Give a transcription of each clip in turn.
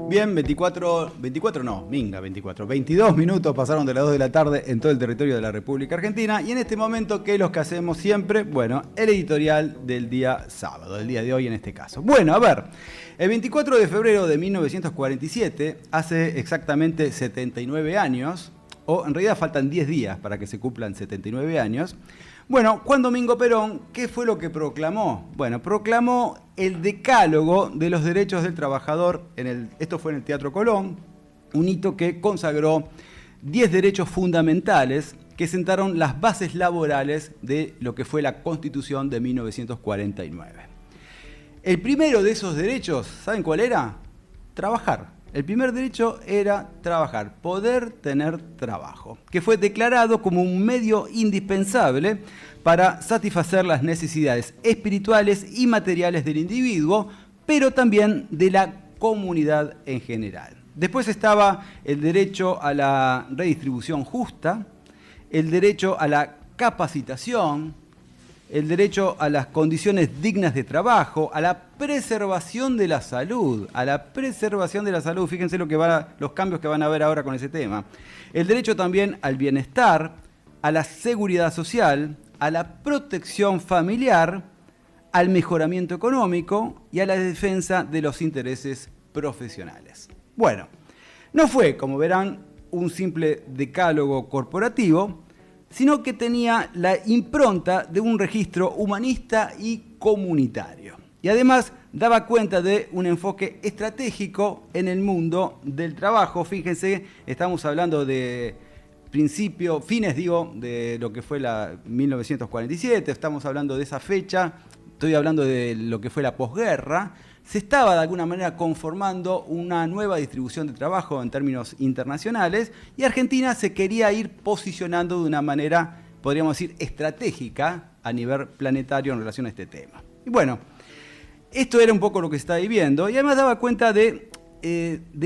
Bien, 22 minutos pasaron de las 2 de la tarde en todo el territorio de la República Argentina. Y en este momento, ¿qué es lo que hacemos siempre? Bueno, el editorial del día sábado, el día de hoy en este caso. Bueno, a ver, el 24 de febrero de 1947, hace exactamente 79 años, o en realidad faltan 10 días para que se cumplan 79 años. Bueno, Juan Domingo Perón, ¿qué fue lo que proclamó? Bueno, proclamó el decálogo de los derechos del trabajador, esto fue en el Teatro Colón, un hito que consagró 10 derechos fundamentales que sentaron las bases laborales de lo que fue la Constitución de 1949. El primero de esos derechos, ¿saben cuál era? Trabajar. El primer derecho era trabajar, poder tener trabajo, que fue declarado como un medio indispensable para satisfacer las necesidades espirituales y materiales del individuo, pero también de la comunidad en general. Después estaba el derecho a la redistribución justa, el derecho a la capacitación, el derecho a las condiciones dignas de trabajo, a la preservación de la salud, fíjense los cambios que van a ver ahora con ese tema. El derecho también al bienestar, a la seguridad social, a la protección familiar, al mejoramiento económico y a la defensa de los intereses profesionales. Bueno, no fue, como verán, un simple decálogo corporativo, sino que tenía la impronta de un registro humanista y comunitario. Y además daba cuenta de un enfoque estratégico en el mundo del trabajo. Fíjense, estamos hablando de fines de lo que fue la 1947, estamos hablando de esa fecha, estoy hablando de lo que fue la posguerra. Se estaba de alguna manera conformando una nueva distribución de trabajo en términos internacionales y Argentina se quería ir posicionando de una manera, podríamos decir, estratégica a nivel planetario en relación a este tema. Y bueno, esto era un poco lo que se está viviendo y además daba cuenta de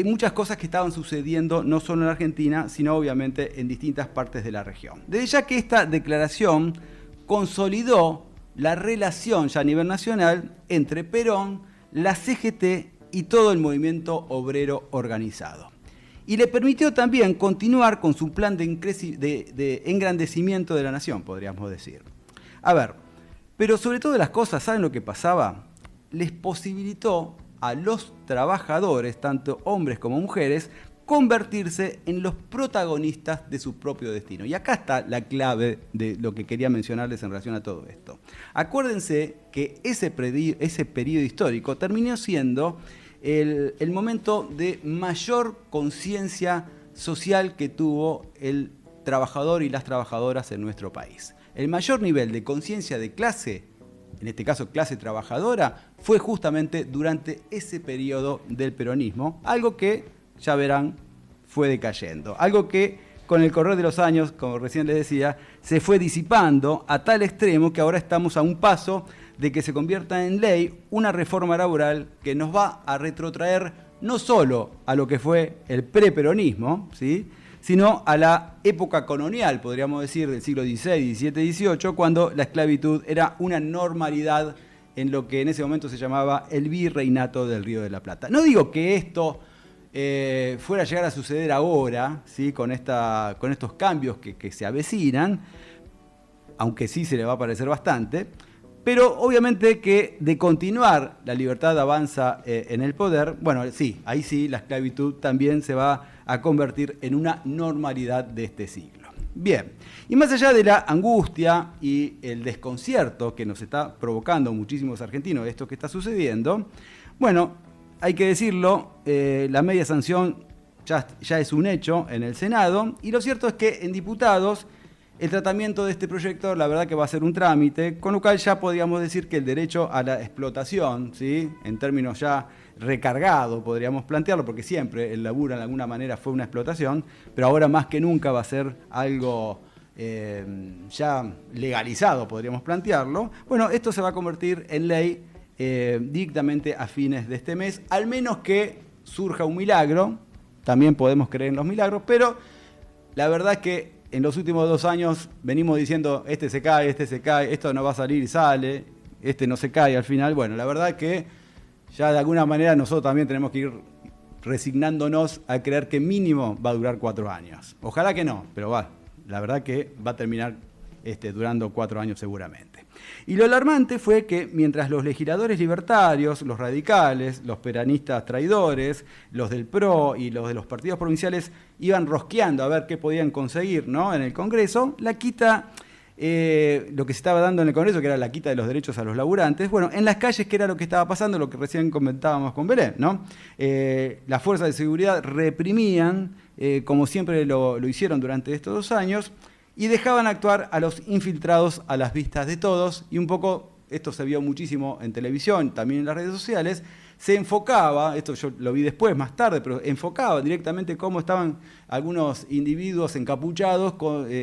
muchas cosas que estaban sucediendo no solo en Argentina, sino obviamente en distintas partes de la región. Desde ya que esta declaración consolidó la relación ya a nivel nacional entre Perón, la CGT y todo el movimiento obrero organizado. Y le permitió también continuar con su plan de engrandecimiento de la nación, podríamos decir. A ver, pero sobre todo las cosas, ¿saben lo que pasaba? Les posibilitó a los trabajadores, tanto hombres como mujeres, convertirse en los protagonistas de su propio destino. Y acá está la clave de lo que quería mencionarles en relación a todo esto. Acuérdense que ese periodo histórico terminó siendo el momento de mayor conciencia social que tuvo el trabajador y las trabajadoras en nuestro país. El mayor nivel de conciencia de clase, en este caso clase trabajadora, fue justamente durante ese periodo del peronismo, algo que ya verán, fue decayendo. Algo que con el correr de los años, como recién les decía, se fue disipando a tal extremo que ahora estamos a un paso de que se convierta en ley una reforma laboral que nos va a retrotraer no solo a lo que fue el preperonismo, ¿sí?, sino a la época colonial, podríamos decir, del siglo XVI, XVII, XVIII, cuando la esclavitud era una normalidad en lo que en ese momento se llamaba el virreinato del Río de la Plata. No digo que esto fuera a llegar a suceder ahora, ¿sí?, con estos cambios que se avecinan, aunque sí se le va a parecer bastante, pero obviamente que de continuar la libertad avanza en el poder, bueno, sí, ahí sí la esclavitud también se va a convertir en una normalidad de este siglo. Bien, y más allá de la angustia y el desconcierto que nos está provocando muchísimos argentinos esto que está sucediendo, bueno, hay que decirlo, la media sanción ya es un hecho en el Senado y lo cierto es que en diputados el tratamiento de este proyecto la verdad que va a ser un trámite, con lo cual ya podríamos decir que el derecho a la explotación, ¿sí?, en términos ya recargado podríamos plantearlo, porque siempre el laburo de alguna manera fue una explotación, pero ahora más que nunca va a ser algo ya legalizado, podríamos plantearlo. Bueno, esto se va a convertir en ley directamente a fines de este mes, al menos que surja un milagro. También podemos creer en los milagros, pero la verdad es que en los últimos 2 años venimos diciendo este se cae, esto no va a salir y sale, este no se cae al final. Bueno, la verdad es que ya de alguna manera nosotros también tenemos que ir resignándonos a creer que mínimo va a durar 4 años. Ojalá que no, pero la verdad que va a terminar durando 4 años seguramente. Y lo alarmante fue que mientras los legisladores libertarios, los radicales, los peronistas traidores, los del PRO y los de los partidos provinciales iban rosqueando a ver qué podían conseguir, ¿no?, en el Congreso, lo que se estaba dando en el Congreso, que era la quita de los derechos a los laburantes, bueno, en las calles, ¿qué era lo que estaba pasando? Lo que recién comentábamos con Belén, ¿no? Las fuerzas de seguridad reprimían, como siempre lo hicieron durante estos 2 años, y dejaban actuar a los infiltrados a las vistas de todos, y un poco, esto se vio muchísimo en televisión, también en las redes sociales, se enfocaba, esto yo lo vi después, más tarde, pero enfocaba directamente cómo estaban algunos individuos encapuchados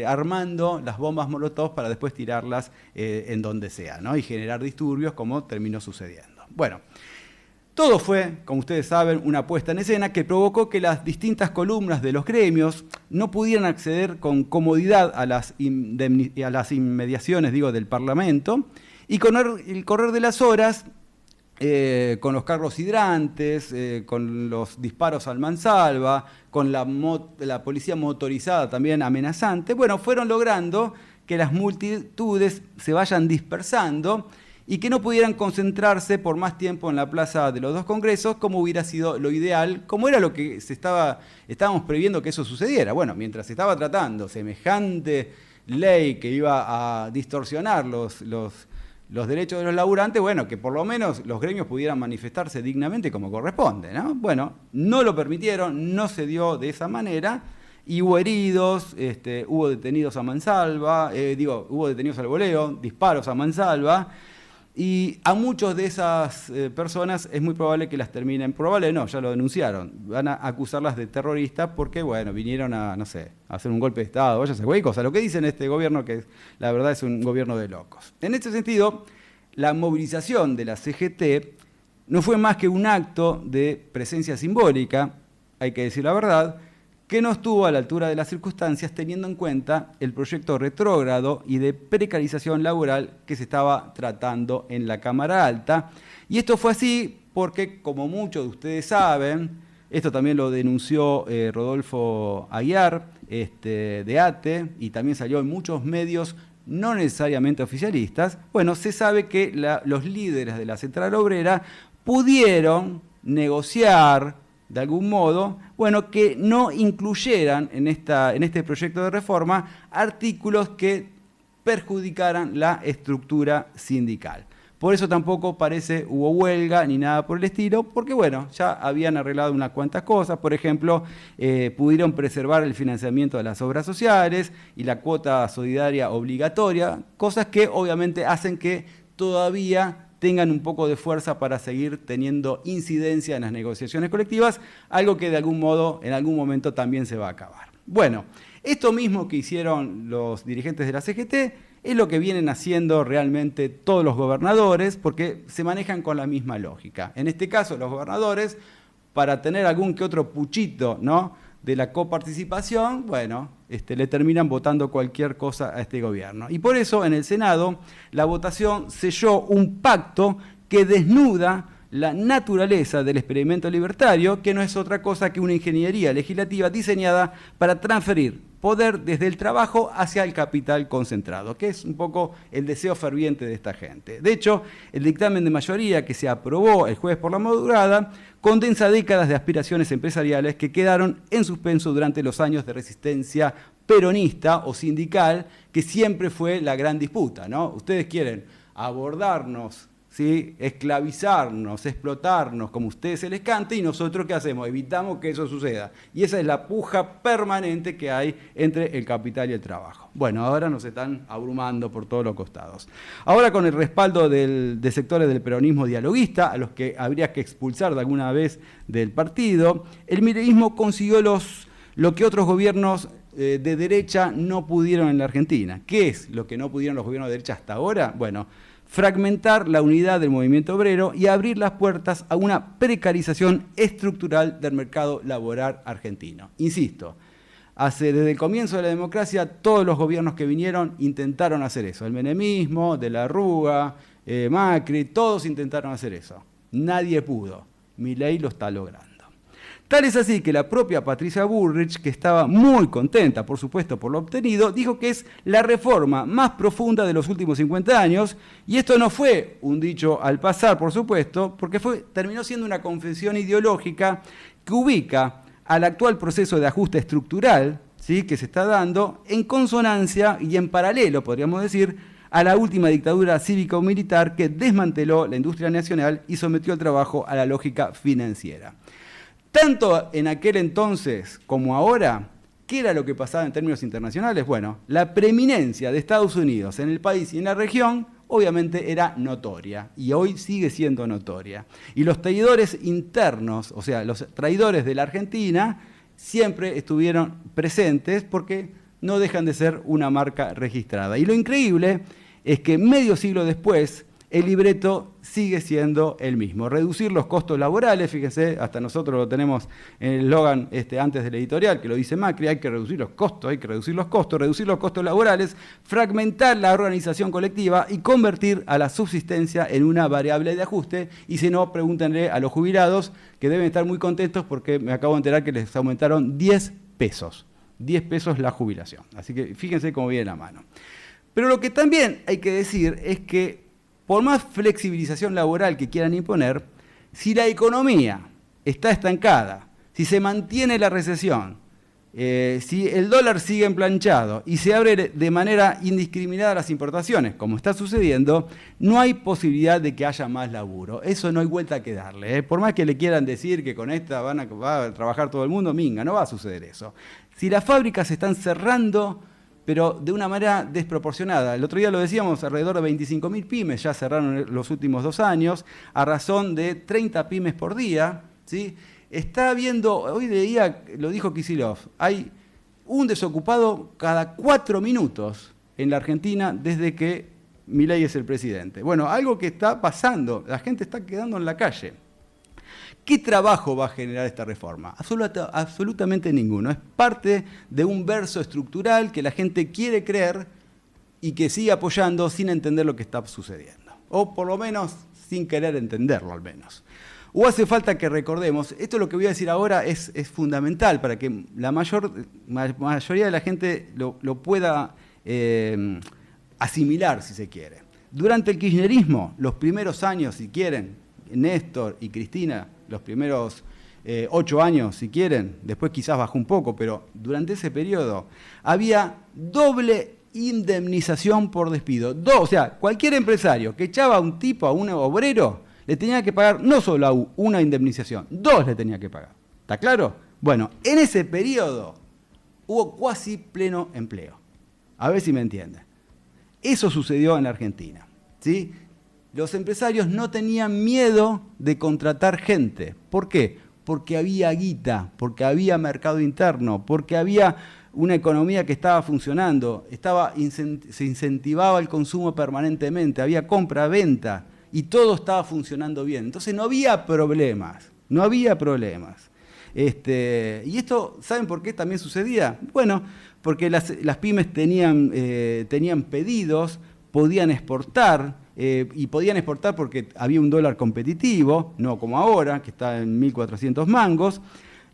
armando las bombas molotov para después tirarlas en donde sea, ¿no?, y generar disturbios, como terminó sucediendo. Bueno, todo fue, como ustedes saben, una puesta en escena que provocó que las distintas columnas de los gremios no pudieran acceder con comodidad a las inmediaciones, del Parlamento, y con el correr de las horas, con los carros hidrantes, con los disparos al mansalva, con la policía motorizada también amenazante, bueno, fueron logrando que las multitudes se vayan dispersando y que no pudieran concentrarse por más tiempo en la plaza de los 2 congresos, como hubiera sido lo ideal, como era lo que estábamos previendo que eso sucediera. Bueno, mientras se estaba tratando semejante ley que iba a distorsionar los derechos de los laburantes, bueno, que por lo menos los gremios pudieran manifestarse dignamente como corresponde, ¿no? Bueno, no lo permitieron, no se dio de esa manera, y hubo heridos, hubo detenidos a mansalva, hubo detenidos al voleo, disparos a mansalva, y a muchos de esas personas es muy probable que las terminen, probable no, ya lo denunciaron, van a acusarlas de terroristas porque, bueno, vinieron a, no sé, a hacer un golpe de Estado, váyase güey, cosa, lo que dicen este gobierno, que la verdad es un gobierno de locos. En este sentido, la movilización de la CGT no fue más que un acto de presencia simbólica, hay que decir la verdad, que no estuvo a la altura de las circunstancias, teniendo en cuenta el proyecto retrógrado y de precarización laboral que se estaba tratando en la Cámara Alta. Y esto fue así porque, como muchos de ustedes saben, esto también lo denunció Rodolfo Aguiar, de ATE, y también salió en muchos medios no necesariamente oficialistas. Bueno, se sabe que los líderes de la Central Obrera pudieron negociar de algún modo, bueno, que no incluyeran en este proyecto de reforma artículos que perjudicaran la estructura sindical. Por eso tampoco hubo huelga ni nada por el estilo, porque bueno, ya habían arreglado unas cuantas cosas. Por ejemplo, pudieron preservar el financiamiento de las obras sociales y la cuota solidaria obligatoria, cosas que obviamente hacen que todavía tengan un poco de fuerza para seguir teniendo incidencia en las negociaciones colectivas, algo que de algún modo, en algún momento también se va a acabar. Bueno, esto mismo que hicieron los dirigentes de la CGT es lo que vienen haciendo realmente todos los gobernadores, porque se manejan con la misma lógica. En este caso, los gobernadores, para tener algún que otro puchito, ¿no?, de la coparticipación, bueno, le terminan votando cualquier cosa a este gobierno. Y por eso en el Senado la votación selló un pacto que desnuda la naturaleza del experimento libertario, que no es otra cosa que una ingeniería legislativa diseñada para transferir poder desde el trabajo hacia el capital concentrado, que es un poco el deseo ferviente de esta gente. De hecho, el dictamen de mayoría que se aprobó el jueves por la madrugada condensa décadas de aspiraciones empresariales que quedaron en suspenso durante los años de resistencia peronista o sindical, que siempre fue la gran disputa, ¿no? Ustedes quieren abordarnos, ¿sí?, esclavizarnos, explotarnos como a ustedes se les cante, y nosotros ¿qué hacemos? Evitamos que eso suceda. Y esa es la puja permanente que hay entre el capital y el trabajo. Bueno, ahora nos están abrumando por todos los costados. Ahora, con el respaldo de sectores del peronismo dialoguista, a los que habría que expulsar de alguna vez del partido, el mileísmo consiguió lo que otros gobiernos de derecha no pudieron en la Argentina. ¿Qué es lo que no pudieron los gobiernos de derecha hasta ahora? Bueno, fragmentar la unidad del movimiento obrero y abrir las puertas a una precarización estructural del mercado laboral argentino. Insisto, desde el comienzo de la democracia, todos los gobiernos que vinieron intentaron hacer eso. El menemismo, De la Rúa, Macri, todos intentaron hacer eso. Nadie pudo. Milei lo está logrando. Tal es así que la propia Patricia Bullrich, que estaba muy contenta, por supuesto, por lo obtenido, dijo que es la reforma más profunda de los últimos 50 años, y esto no fue un dicho al pasar, por supuesto, porque terminó siendo una confesión ideológica que ubica al actual proceso de ajuste estructural, ¿sí?, que se está dando en consonancia y en paralelo, podríamos decir, a la última dictadura cívico-militar que desmanteló la industria nacional y sometió el trabajo a la lógica financiera. Tanto en aquel entonces como ahora, ¿qué era lo que pasaba en términos internacionales? Bueno, la preeminencia de Estados Unidos en el país y en la región obviamente era notoria y hoy sigue siendo notoria. Y los traidores internos, o sea, los traidores de la Argentina, siempre estuvieron presentes porque no dejan de ser una marca registrada. Y lo increíble es que medio siglo después, el libreto sigue siendo el mismo. Reducir los costos laborales, fíjense, hasta nosotros lo tenemos en el eslogan antes del editorial, que lo dice Macri, hay que reducir los costos, reducir los costos laborales, fragmentar la organización colectiva y convertir a la subsistencia en una variable de ajuste. Y si no, pregúntenle a los jubilados, que deben estar muy contentos porque me acabo de enterar que les aumentaron 10 pesos. 10 pesos la jubilación. Así que fíjense cómo viene la mano. Pero lo que también hay que decir es que por más flexibilización laboral que quieran imponer, si la economía está estancada, si se mantiene la recesión, si el dólar sigue emplanchado y se abre de manera indiscriminada las importaciones, como está sucediendo, no hay posibilidad de que haya más laburo. Eso no hay vuelta que darle. Por más que le quieran decir que con esta va a trabajar todo el mundo, minga, no va a suceder eso. Si las fábricas se están cerrando, pero de una manera desproporcionada. El otro día lo decíamos, alrededor de 25.000 pymes ya cerraron los últimos 2 años, a razón de 30 pymes por día, ¿sí? Está habiendo, hoy leía, lo dijo Kicillof, hay un desocupado cada 4 minutos en la Argentina desde que Milei es el presidente. Bueno, algo que está pasando, la gente está quedando en la calle. ¿Qué trabajo va a generar esta reforma? Absolutamente ninguno. Es parte de un verso estructural que la gente quiere creer y que sigue apoyando sin entender lo que está sucediendo. O por lo menos sin querer entenderlo al menos. O hace falta que recordemos, esto lo que voy a decir ahora es fundamental para que la mayoría de la gente lo pueda asimilar, si se quiere. Durante el kirchnerismo, los primeros años, si quieren, Néstor y Cristina, los primeros 8 años, si quieren, después quizás bajó un poco, pero durante ese periodo había doble indemnización por despido. O sea, cualquier empresario que echaba a un tipo, a un obrero, le tenía que pagar no solo una indemnización, 2 le tenía que pagar. ¿Está claro? Bueno, en ese periodo hubo casi pleno empleo. A ver si me entienden. Eso sucedió en la Argentina, ¿sí? Los empresarios no tenían miedo de contratar gente. ¿Por qué? Porque había guita, porque había mercado interno, porque había una economía que estaba funcionando, se incentivaba el consumo permanentemente, había compra-venta y todo estaba funcionando bien. Entonces no había problemas, no había problemas. Y esto, ¿saben por qué también sucedía? Bueno, porque las pymes tenían pedidos, podían exportar, y podían exportar porque había un dólar competitivo, no como ahora, que está en 1.400 mangos.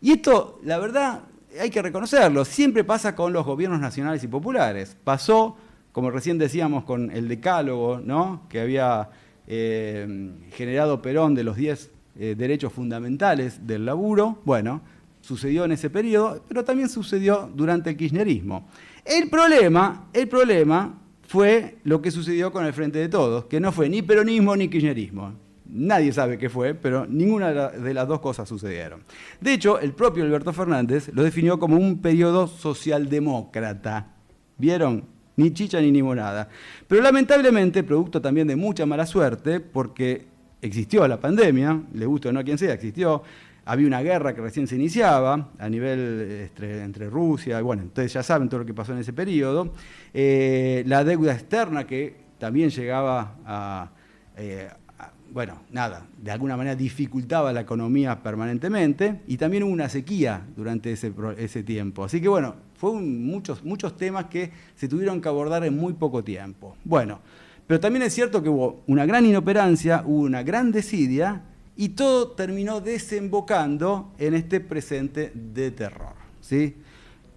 Y esto, la verdad, hay que reconocerlo, siempre pasa con los gobiernos nacionales y populares. Pasó, como recién decíamos, con el decálogo, ¿no?, que había generado Perón de los 10 derechos fundamentales del laburo. Bueno, sucedió en ese periodo, pero también sucedió durante el kirchnerismo. El problema fue lo que sucedió con el Frente de Todos, que no fue ni peronismo ni kirchnerismo. Nadie sabe qué fue, pero ninguna de las dos cosas sucedieron. De hecho, el propio Alberto Fernández lo definió como un periodo socialdemócrata. ¿Vieron? Ni chicha ni limonada. Pero lamentablemente, producto también de mucha mala suerte, porque existió la pandemia, le guste o no a quien sea, existió. Había una guerra que recién se iniciaba a nivel entre Rusia, y bueno, ustedes ya saben todo lo que pasó en ese periodo. La deuda externa que también llegaba de alguna manera dificultaba la economía permanentemente, y también hubo una sequía durante ese tiempo. Así que bueno, fueron muchos temas que se tuvieron que abordar en muy poco tiempo. Bueno, pero también es cierto que hubo una gran inoperancia, hubo una gran desidia, y todo terminó desembocando en este presente de terror, ¿sí?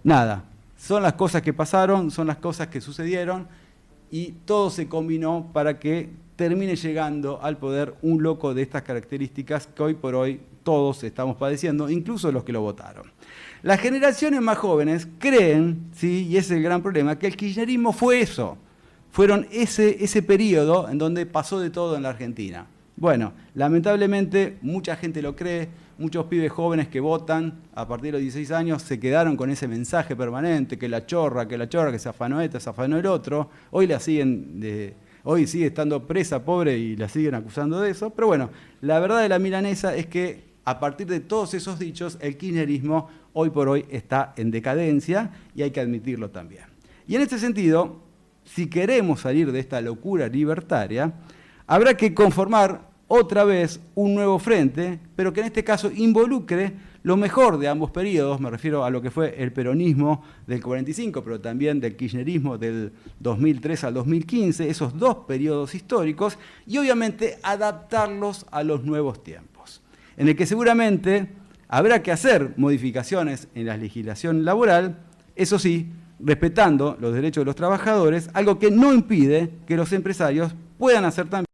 Nada, son las cosas que pasaron, son las cosas que sucedieron y todo se combinó para que termine llegando al poder un loco de estas características que hoy por hoy todos estamos padeciendo, incluso los que lo votaron. Las generaciones más jóvenes creen, ¿sí? Y ese es el gran problema, que el kirchnerismo fue eso, fueron ese periodo en donde pasó de todo en la Argentina. Bueno, lamentablemente mucha gente lo cree, muchos pibes jóvenes que votan a partir de los 16 años se quedaron con ese mensaje permanente, que la chorra, que se afanó esta, se afanó el otro. Hoy sigue estando presa, pobre, y la siguen acusando de eso. Pero bueno, la verdad de la milanesa es que a partir de todos esos dichos, el kirchnerismo hoy por hoy está en decadencia y hay que admitirlo también. Y en este sentido, si queremos salir de esta locura libertaria, habrá que conformar otra vez un nuevo frente, pero que en este caso involucre lo mejor de ambos periodos, me refiero a lo que fue el peronismo del 45, pero también del kirchnerismo del 2003 al 2015, esos dos periodos históricos, y obviamente adaptarlos a los nuevos tiempos, en el que seguramente habrá que hacer modificaciones en la legislación laboral, eso sí, respetando los derechos de los trabajadores, algo que no impide que los empresarios puedan hacer también